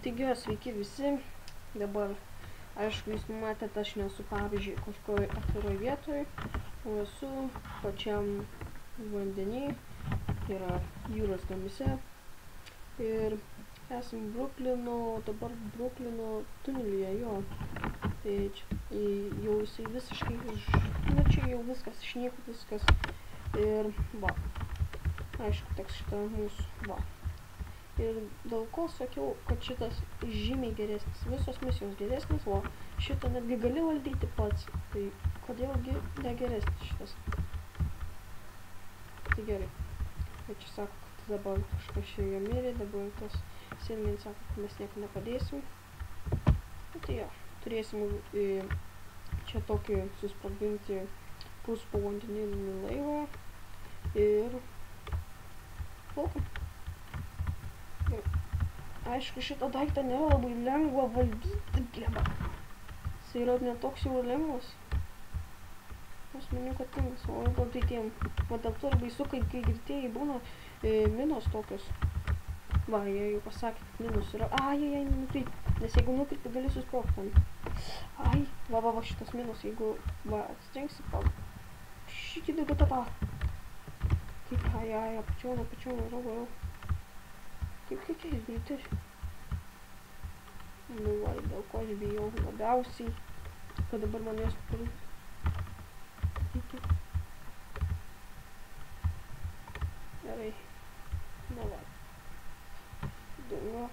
Taigi, sveiki visi. Dabar, aišku, jūs matėte, aš nesu, pavyzdžiui, kažkoje atviroje vietoje, o esu pačiam vandenį, tai yra jūros damise. Ir esam Bruklino, dabar Bruklino tunelyje, jo. Tai čia, jau jisai visiškai, nu čia jau viskas, išnyko viskas. Ir va, aišku, teks šitą mūsų, va. Ir dėl ko sakiau, kad šitas žymiai geresnis, visos misijos geresnis, o šitą netgi gali valdyti pats, tai kodėlgi negeresnis šitas. Tai gerai, tai čia sako, kad dabar kažkas čia mirė, dabar tas Silmin sako, kad mes nieko nepadėsim. Tai jo, turėsim čia tokį susprogdinti puspovandeninį laivą ir plaukiam. Aišku, šitą daiktą nėra labai lengva valdyti, blėba. Jis yra netoks jau lengvas. Aš maniau, kad tinkas, o gal tai tiem. O dėl to ir baisu, kai girtieji būna minos tokios. Va, jie jau pasakė, kad minos yra. Ai, nukryp. Nes jeigu nukrypi, gali susprogti ten. Ai, va, šitas minos, jeigu, va, atsitrenksi, pa. Šitį daugiau tata. Kaip, ai, apačiau, varau. Kaip jis greitai. Nu, va, dėl ko aš bijau labiausiai, kad dabar manęs parūkyti. Gerai. Nu, va. Dungo.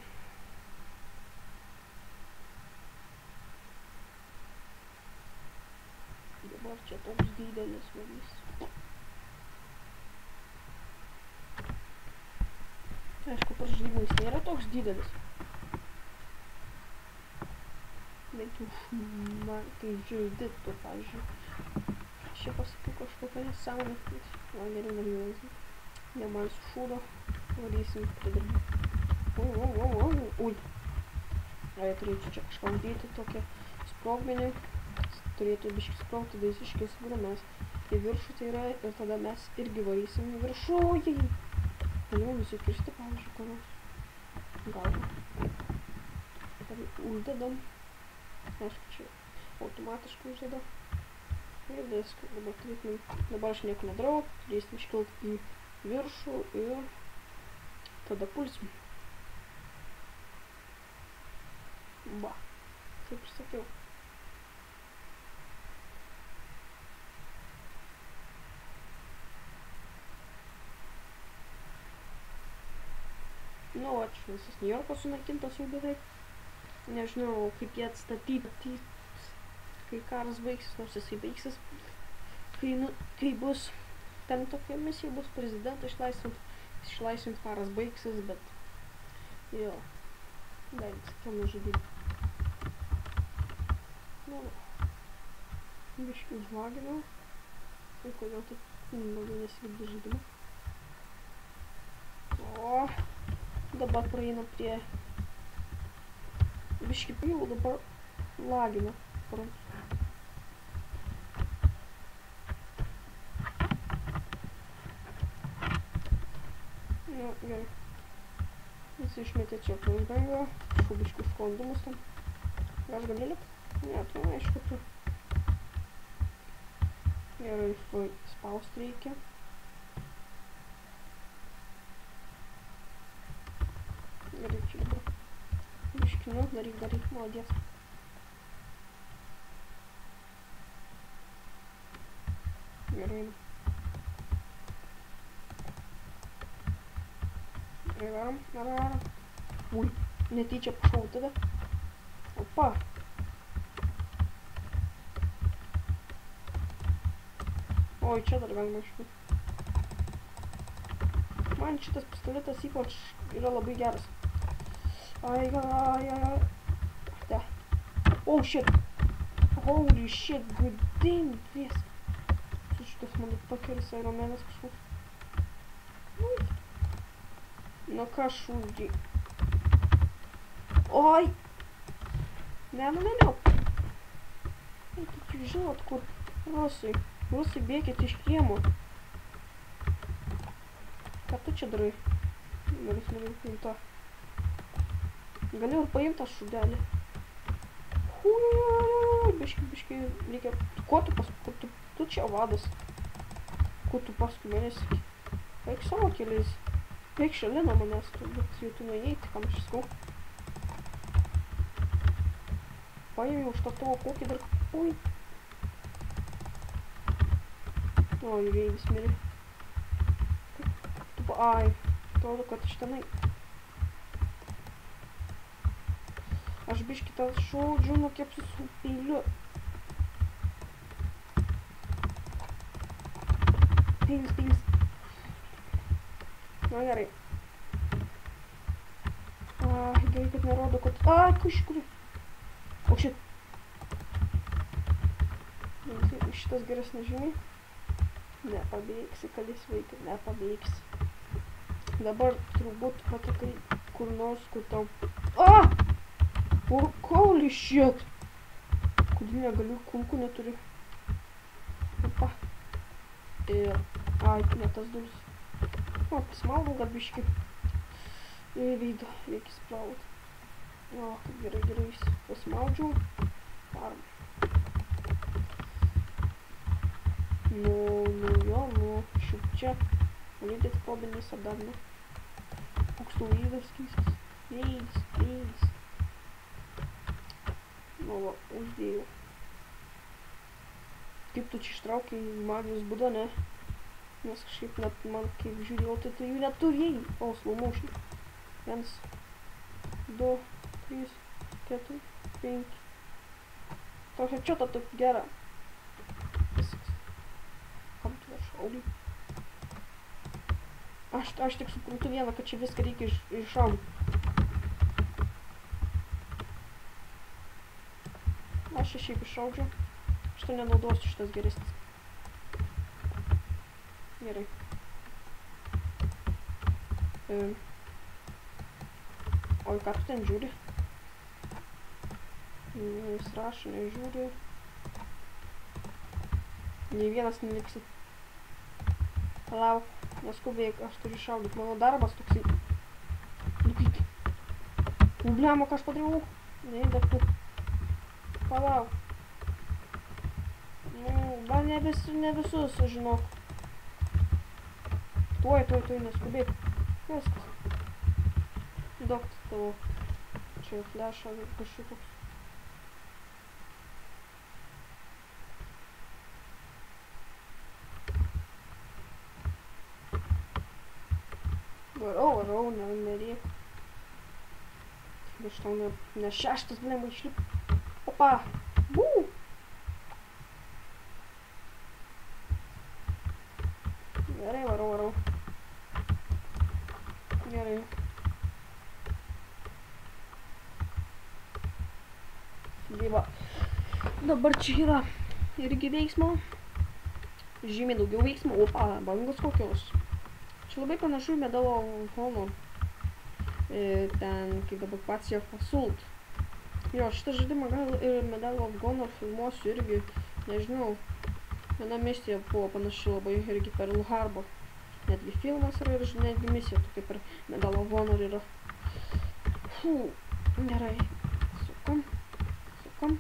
Dabar čia toks didelis varys. Aišku, pražlyvais nėra toks didelis. Bent jau man, kai žaidi tu, pavyzdžiui. Aš čia pasakiau kažkokią nesąmonę. O, geriau nežinau. Ne man sušūdo. Varysim pridarbį. Ui. Ai, turėčiau čia kažką dėti tokią sprogmenį. Turėtų biškį sprogti, tada jis iškils mes į viršų tai yra. Ir tada mes irgi varysim į viršų. Galiu nusikirsti, pavyzdžiui, ko nors galvą. Tada uždedam. Aišku, čia automatiškai uždeda. Ir viską. Dabar aš nieko nedarau. Turėsim iškilti į viršų ir tada pulsim. Va. Kaip ir sakiau. Nu, va, čia visas Niujorkas sunaikintas jau beveik. Nežinau, kaip jie atstatyti, kai karas baigsis, nors jisai baigsis. Kai bus, ten tokia misija bus prezidentą išlaisvint karas baigsis, bet jo, bent tokia nužudybė. Nu, biškį užvaginau. Ir kodėl taip daugiau nesigirdi žaidimą. O, dabar praeina prie biškį jau dabar lagina. Nu, gerai. Jis išmetė čia bangą, biškį sklandumus tam. Gal aš gali likt? Ne, tu aišku tu. Gerai, spaust reikia. Gerai, čia dabar. Biškiniu, daryk, молодец. Gerai. Gerai, varom. Ui, netyčia pašau tada. Opa. Oi, čia dar galima išpūti. Man šitas pistoletas ypač yra labai geras. Ai. Da. Oh shit. Holy shit, good damn, viskas. Su šitas motherfuckeris Iron Manas kažkoks. Nu ką šūdžiai. Oi. Ne. Ai, tik jūs žinot, kur Rusai. Rusai bėkit iš kiemo. Ką tu čia darai? Gerai, to. Galiu ir paimti tą šūdelį. Biški, reikia... Ko tu paskui? Tu čia vadas. Ko tu paskui manęs? Eik savo keliais. Eik šalia nuo manęs, bet jau tu nueiti, kam aš skau. Paėmiau už tą tavo kokį dar... Ui. O, jūreivis mirė. Ai, atrodo, kad aš tenai. Aš biškį tą šaudžiu, nukepsiu su peiliu. Peilis. Na gerai. Gerai, kad nerodo, kad... Kažkur. O šit. Šitas geresnis žymiai. Nepabėgsi, kalės vaikai, nepabėgsi. Dabar turbūt patekai kur nors, kur tau... Holy shit! Kodėl negaliu, kulkų neturiu. Opa. Ir... ne tas duris. O, pasmaudau gal biškį. Veidą, reikia spraut. O, kaip gerai, pasmaudžiau. Param. Ну, šupčia. Улетит в победный садовник. Что видовский Вейдс. Ну, uždėjau. Kaip tu čia ištraukiai magijos būdą, ne? Nes kažkaip net man kaip žiūrėjau, tai tu jų neturėjai. O, slow motion. 1, 2, 3, 4, 5. Tokia čia ta taip gera. Viskas. Kam tu aš audį? Aš tik suprantu vieną, kad čia viską reikia iššaudyti. Aš čia šiaip iššaudžiu. Šitą nenaudosiu, šitas geresnis. Gerai. Oi, ką tu ten žiūri? Jis rašo, nežiūri. Nei vienas neliksi. Palauk, neskubėk, aš turiu šaudyti. Mano darbas toksai. Lukit. Bliamo, ką aš padariau? Ne, degtų. Palauk. Gal ne visus, žinok. Tuoj, neskubėk. Viskas. Dokt tavo. Čia flešą kažkoks. Varau, nereik. Aš tau ne šeštas, blėma, išlip. Opa! Bū! Gerai, varau. Gerai. Gyva. Dabar čia yra irgi veiksmo. Žymiai daugiau veiksmo. Opa, bangos kokios. Čia labai panašu į Medal of Honor. Ten, kaip dabar pats jie Assault. Jo, šitą žaidimą gal ir Medal of Honor filmuosiu irgi, nežinau. Viena misija buvo panaši labai irgi Pearl Harbor. Netgi filmas yra ir netgi misija tokia per Medal of Honor yra. Gerai. Sukam.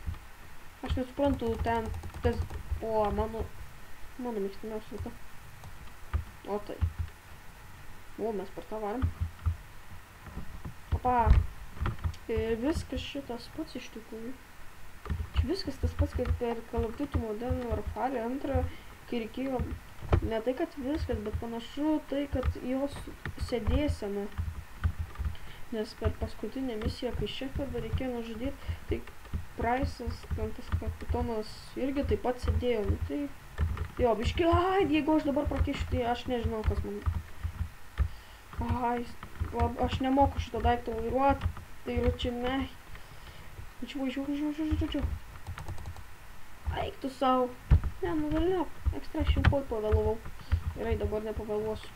Aš nesuprantu ten, tas, mano mėgstamiausia vieta. O tai. O, mes per tą varam. Opa. Ir viskas šitas pats iš tikrųjų. Čia viskas tas pats, kaip per Call of Duty Modern Warfare 2, kai reikėjo ne tai, kad viskas, bet panašu tai, kad jos sėdėsena. Nes per paskutinę misiją, kai Shepherdą reikėjo nužudyti, tai Price'as, ten tas kapitonas irgi taip pat sėdėjo. Nu, tai... Jo, biški, jeigu aš dabar prakišiu, tai aš nežinau, kas man... Aš nemoku šito daiktą vairuoti, tai yra čia ne. Važiuoju. Eik tu savo. Ne, nuvažiuok. Ekstra šimtoj pavėlavau. Gerai, dabar nepavėluosiu.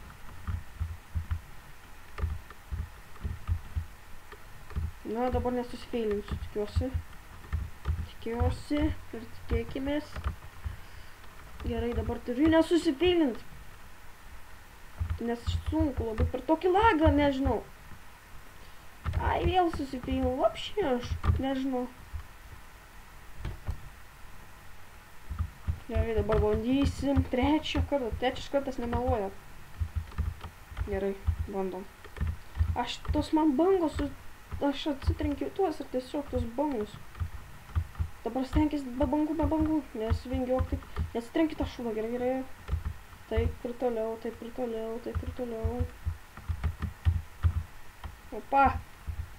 Na, dabar nesusifeilinsiu, tikiuosi. Ir tikėkimės. Gerai, dabar turiu nesusifeilinti. Nes sunku labai per tokį lagą, nežinau. Ai, vėl susipylau, apšė aš, nežinau. Gerai, dabar bandysim trečią kartą. Trečias kartas nemeluoja. Gerai, bandom. Tos man bangos, aš atsitrenkiu tuos ir tiesiog tos bangos. Dabar stenkis be bangų, nesvingiuok taip. Nesitrenkit tą šūdą, gerai. Taip ir toliau, taip ir toliau, taip ir toliau. Opa!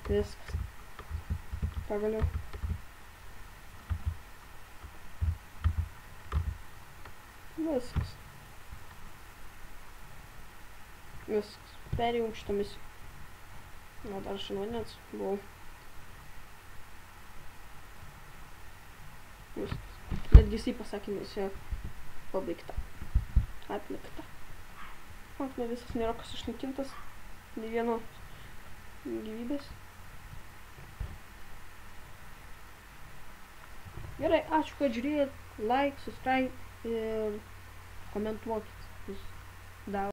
Viskas. Pagaliau. Viskas. Viskas. Perėjau šitą misiją. Na, dar šiandien buvau. Viskas. Netgi jisai pasakė misiją pabaigta. Atlikta. Matome, visas nėra kas išnaikintas. Nė vieno gyvybės. Gerai, ačiū, kad žiūrėjot. Like, subscribe ir komentuokit. Dar.